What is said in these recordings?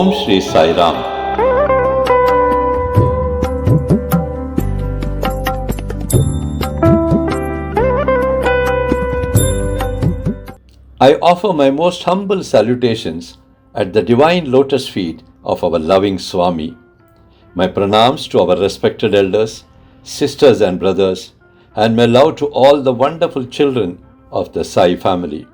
Om Shri Sai Ram. I offer my most humble salutations at the divine lotus feet of our loving Swami. My pranams to our respected elders, sisters and brothers, and my love to all the wonderful children of the Sai family.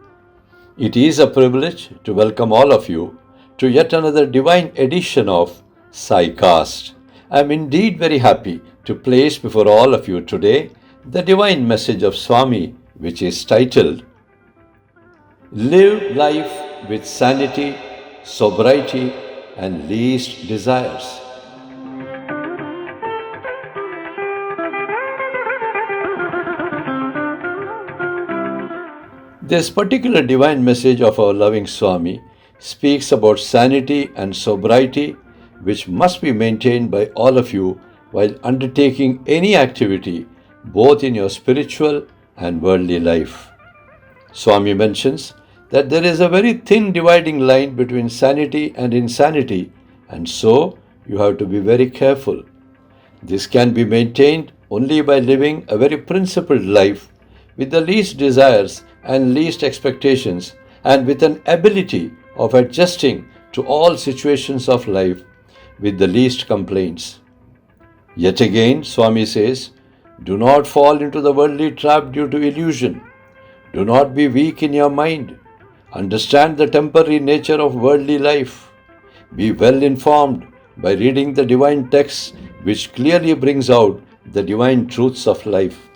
It is a privilege to welcome all of you to yet another divine edition of Saicast. I am indeed very happy to place before all of you today the divine message of Swami, which is titled Live life with sanity, sobriety, and least desires. This particular divine message of our loving Swami speaks about sanity and sobriety, which must be maintained by all of you while undertaking any activity, both in your spiritual and worldly life. Swami mentions that there is a very thin dividing line between sanity and insanity, and so you have to be very careful. This can be maintained only by living a very principled life with the least desires and least expectations, and with an ability of adjusting to all situations of life with the least complaints. Yet again, Swami says, do not fall into the worldly trap due to illusion. Do not be weak in your mind. Understand the temporary nature of worldly life. Be well informed by reading the divine texts, which clearly brings out the divine truths of life.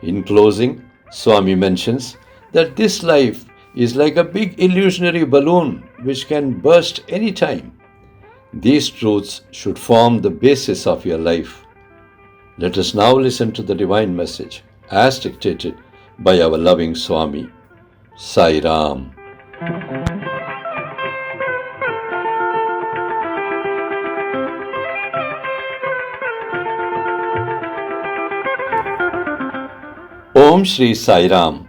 In closing, Swami mentions that this life is like a big illusionary balloon which can burst any time. These truths should form the basis of your life. Let us now listen to the divine message as dictated by our loving Swami. Sai Ram. Om Shri Sai Ram.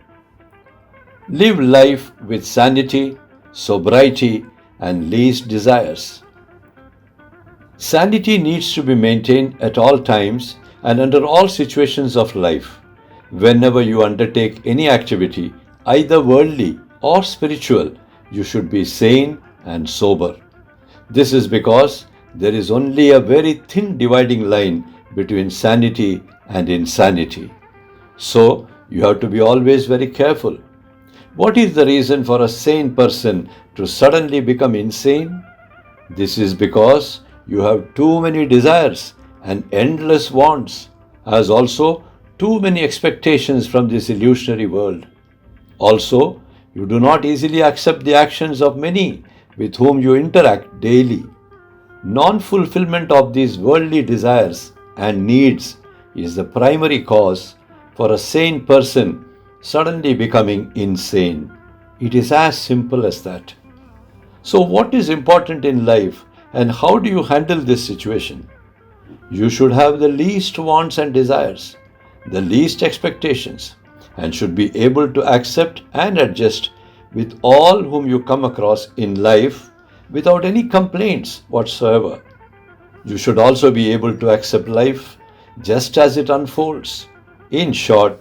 Live life with sanity, sobriety, and least desires. Sanity needs to be maintained at all times and under all situations of life. Whenever you undertake any activity, either worldly or spiritual, you should be sane and sober. This is because there is only a very thin dividing line between sanity and insanity. So, you have to be always very careful. What is the reason for a sane person to suddenly become insane? This is because you have too many desires and endless wants, as also too many expectations from this illusionary world. Also, you do not easily accept the actions of many with whom you interact daily. Non-fulfillment of these worldly desires and needs is the primary cause for a sane person suddenly becoming insane. It is as simple as that. So what is important in life and how do you handle this situation? You should have the least wants and desires, the least expectations, and should be able to accept and adjust with all whom you come across in life without any complaints whatsoever. You should also be able to accept life just as it unfolds. In short,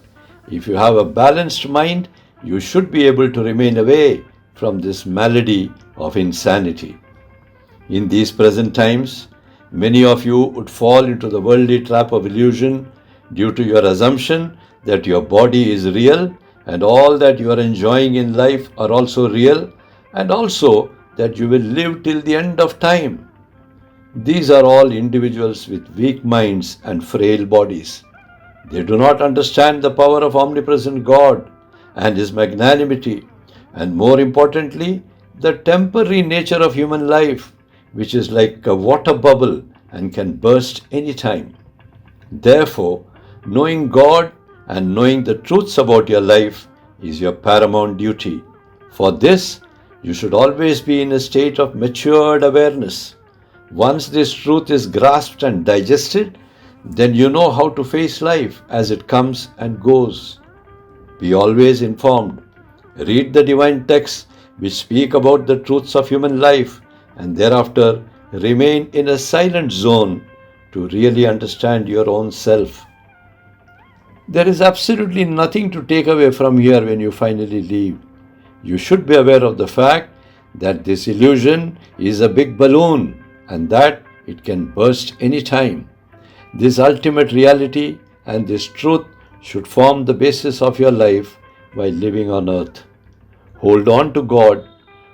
if you have a balanced mind, you should be able to remain away from this malady of insanity. In these present times, many of you would fall into the worldly trap of illusion due to your assumption that your body is real and all that you are enjoying in life are also real, and also that you will live till the end of time. These are all individuals with weak minds and frail bodies. They do not understand the power of omnipresent God and His magnanimity, and more importantly, the temporary nature of human life, which is like a water bubble and can burst any time. Therefore, knowing God and knowing the truths about your life is your paramount duty. For this, you should always be in a state of matured awareness. Once this truth is grasped and digested, then you know how to face life as it comes and goes. Be always informed. Read the divine texts which speak about the truths of human life and thereafter remain in a silent zone to really understand your own self. There is absolutely nothing to take away from here when you finally leave. You should be aware of the fact that this illusion is a big balloon and that it can burst any time. This ultimate reality and this truth should form the basis of your life while living on earth. Hold on to God,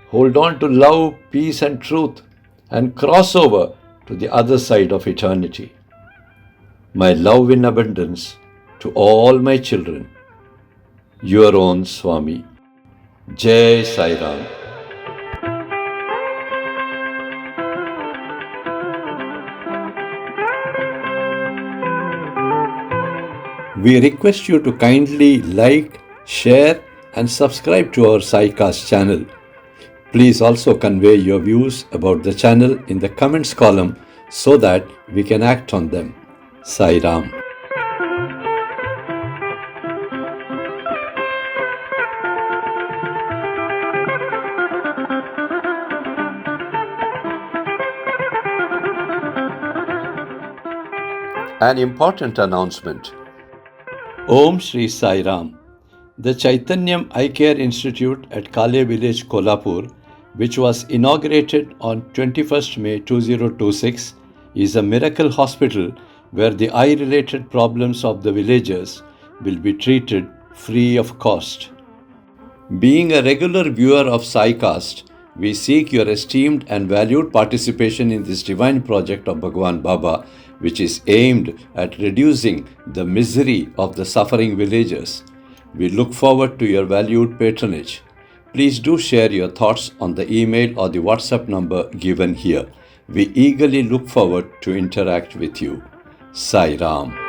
hold on to love, peace, and truth, and cross over to the other side of eternity. My love in abundance to all my children. Your own Swami. Jai Sai Ram. We request you to kindly like, share, and subscribe to our Saicast channel. Please also convey your views about the channel in the comments column so that we can act on them. Sai Ram. An important announcement. Om Shri Sai Ram. The Chaitanyam Eye Care Institute at Kale Village, Kolhapur, which was inaugurated on 21st May 2026, is a miracle hospital where the eye-related problems of the villagers will be treated free of cost. Being a regular viewer of Saicast, we seek your esteemed and valued participation in this divine project of Bhagawan Baba, which is aimed at reducing the misery of the suffering villagers. We look forward to your valued patronage. Please do share your thoughts on the email or the WhatsApp number given here. We eagerly look forward to interact with you. Sai Ram.